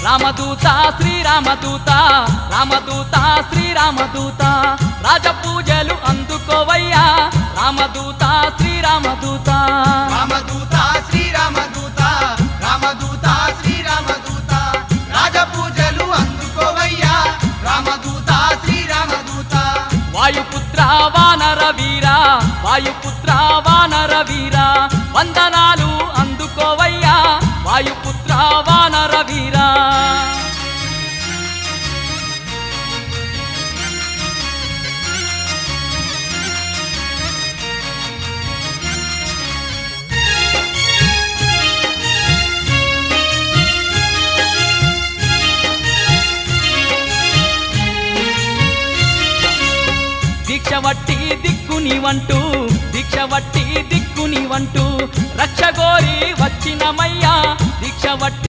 రామదూత శ్రీరామదూత రామదూత శ్రీరామదూత రాజపూజలు అందుకోవయ్యా రామదూత శ్రీరామదూత రామదూత శ్రీరామదూత రామదూత శ్రీరామదూత రాజపూజలు అందుకోవయ్యా రామదూత శ్రీరామదూత వాయుపుత్ర వానర వీర వాయుపుత్ర వానర వీర వందనాలు అందుకోవయ్యా వాయుపుత్ర వానర వీర దీక్షవట్టి దిక్కునివంటూ దీక్షవట్టి దిక్కునివంటూ రక్షగోరి వచ్చినమయ్యా దీక్షవట్టి